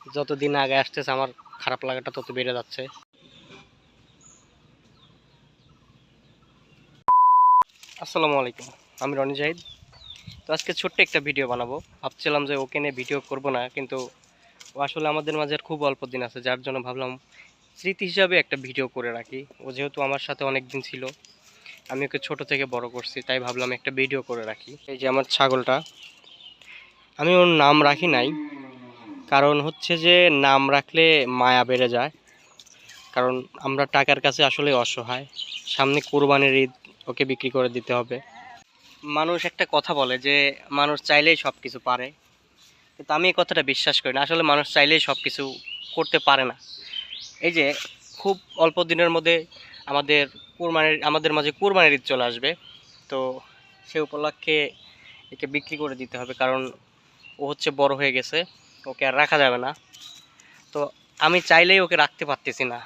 যত দিন আগে আসতেছে আমার খারাপ লাগাটা তত বেড়ে যাচ্ছে। আসসালামু আলাইকুম, আমি রনি জাহিদ। তো আজকে ছোট্ট একটা ভিডিও বানাবো। ভাবছিলাম যে ওকে নিয়ে ভিডিও করব না, কিন্তু ও আসলে আমাদের মাঝে আর খুব অল্প দিন আছে, যার জন্য ভাবলাম স্মৃতি হিসাবে একটা ভিডিও করে রাখি। ও যেহেতু আমার সাথে অনেক দিন ছিল, আমি ওকে ছোট থেকে বড় করছি, তাই ভাবলাম একটা ভিডিও করে রাখি। এই যে আমার ছাগলটা, আমি ওর নাম রাখি নাই, কারণ হচ্ছে যে নাম রাখলে মায়া বেড়ে যায়। কারণ আমরা টাকার কাছে আসলে অসহায়, সামনে কোরবানির ঈদ, ওকে বিক্রি করে দিতে হবে। মানুষ একটা কথা বলে যে মানুষ চাইলেই সব কিছু পারে, কিন্তু আমি এই কথাটা বিশ্বাস করি না। আসলে মানুষ চাইলেই সব কিছু করতে পারে না। এই যে খুব অল্প দিনের মধ্যে আমাদের মাঝে কোরবানির ঈদ চলে আসবে। তো সে উপলক্ষে একে বিক্রি করে দিতে হবে, কারণ ও হচ্ছে বড় হয়ে গেছে, ওকে আর রাখা যাবে না। তো আমি চাইলেই ওকে রাখতে পারতেছি না।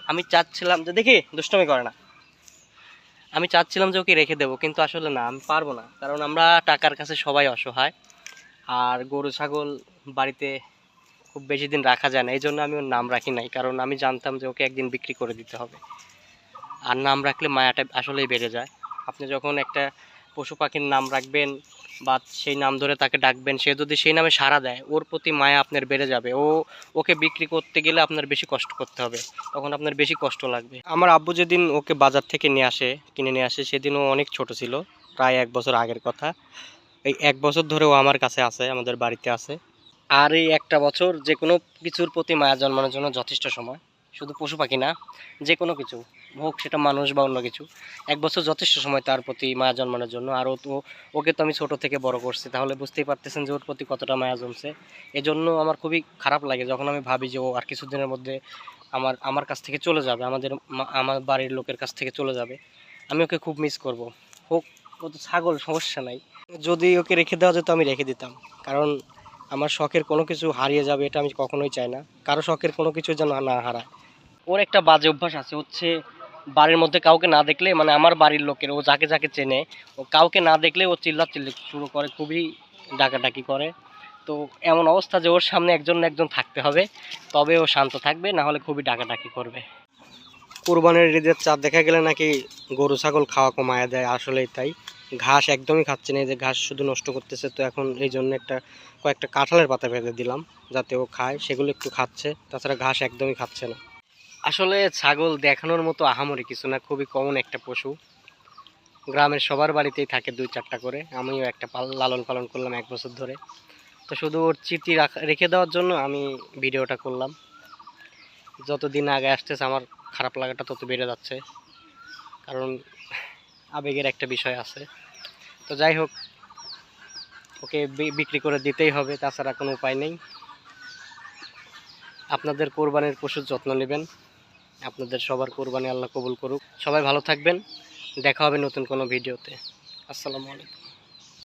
আমি চাচ্ছিলাম যে, দেখি দুষ্টমি করে না, আমি চাচ্ছিলাম যে ওকে রেখে দেবো, কিন্তু আসলে না, আমি পারবো না। কারণ আমরা টাকার কাছে সবাই অসহায়, আর গরু ছাগল বাড়িতে খুব বেশি দিন রাখা যায় না। এই জন্য আমি ওর নাম রাখি নাই, কারণ আমি জানতাম যে ওকে একদিন বিক্রি করে দিতে হবে। আর নাম রাখলে মায়াটা আসলেই বেড়ে যায়। আপনি যখন একটা পশু পাখির নাম রাখবেন বা সেই নাম ধরে তাকে ডাকবেন, সে যদি সেই নামে সাড়া দেয়, ওর প্রতি মায়া আপনার বেড়ে যাবে। ওকে বিক্রি করতে গেলে আপনার বেশি কষ্ট করতে হবে, তখন আপনার বেশি কষ্ট লাগবে। আমার আব্বু যেদিন ওকে বাজার থেকে কিনে নিয়ে আসে, সেদিন ও অনেক ছোট ছিল, প্রায় 1 বছর আগের কথা। এই 1 বছর ধরে ও আমার কাছে আছে, আমাদের বাড়িতে আছে। আর এই একটা বছর যে কোনো কিছুর প্রতি মায়া জন্মানোর জন্য যথেষ্ট সময়। শুধু পশু পাখি না, যে কোনো কিছু হোক, সেটা মানুষ বা অন্য কিছু, 1 বছর যথেষ্ট সময় তার প্রতি মায়া জন্মানোর জন্য। আর ওকে তো আমি ছোট থেকে বড় করছি, তাহলে বুঝতেই পারতেছেন যে ওর প্রতি কতটা মায়া জমছে। এজন্য আমার খুবই খারাপ লাগে যখন আমি ভাবি যে ও আর কিছুদিনের মধ্যে আমার কাছ থেকে চলে যাবে, আমার বাড়ির লোকের কাছ থেকে চলে যাবে। আমি ওকে খুব মিস করব। হোক, ও তো ছাগল, সমস্যা নাই। যদি ওকে রেখে দেওয়া যেত আমি রেখে দিতাম, কারণ আমার শখের কোনো কিছু হারিয়ে যাবে এটা আমি কখনোই চাই না। কারো শখের কোনো কিছু যেন না হারায়। ওর একটা বাজে অভ্যাস আছে, হচ্ছে বাড়ির মধ্যে কাউকে না দেখলে, মানে আমার বাড়ির লোকের, ও যাকে যাকে চেনে, ও কাউকে না দেখলে ও চিল্লাচিল্লি শুরু করে, খুবই ডাকাডাকি করে। তো এমন অবস্থা যে ওর সামনে একজন না একজন থাকতে হবে, তবে ও শান্ত থাকবে, না হলে খুবই ডাকাডাকি করবে। কোরবানির ঈদের চাঁদ দেখা গেলে নাকি গরু ছাগল খাওয়া কমায়া দেয়, আসলেই তাই। ঘাস একদমই খাচ্ছে না, এই যে ঘাস শুধু নষ্ট করতেছে। তো এখন এই জন্য কয়েকটা কাঁঠালের পাতা বেঁধে দিলাম, যাতে ও খায়, সেগুলো একটু খাচ্ছে। তাছাড়া ঘাস একদমই খাচ্ছে না। আসলে ছাগল দেখানোর মতো আহামরি কিছু না, খুবই কমন একটা পশু। গ্রামের সবার বাড়িতেই থাকে 2-4টা করে। আমিও একটা লালন পালন করলাম 1 বছর ধরে। তো শুধু ওর স্মৃতি রেখে দেওয়ার জন্য আমি ভিডিওটা করলাম। যত দিন আগে আসতেছে আমার খারাপ লাগাটা তত বেড়ে যাচ্ছে, কারণ আবেগের একটা বিষয় আছে। তো যাই হোক, ওকে বিক্রি করে দিতেই হবে, তাছাড়া কোনো উপায় নেই। আপনাদের কোরবানির পশুর যত্ন নেবেন। আপনাদের সবার কোরবানি আল্লাহ কবুল করুক। সবাই ভালো থাকবেন। দেখা হবে নতুন কোনো ভিডিওতে। আসসালামু আলাইকুম।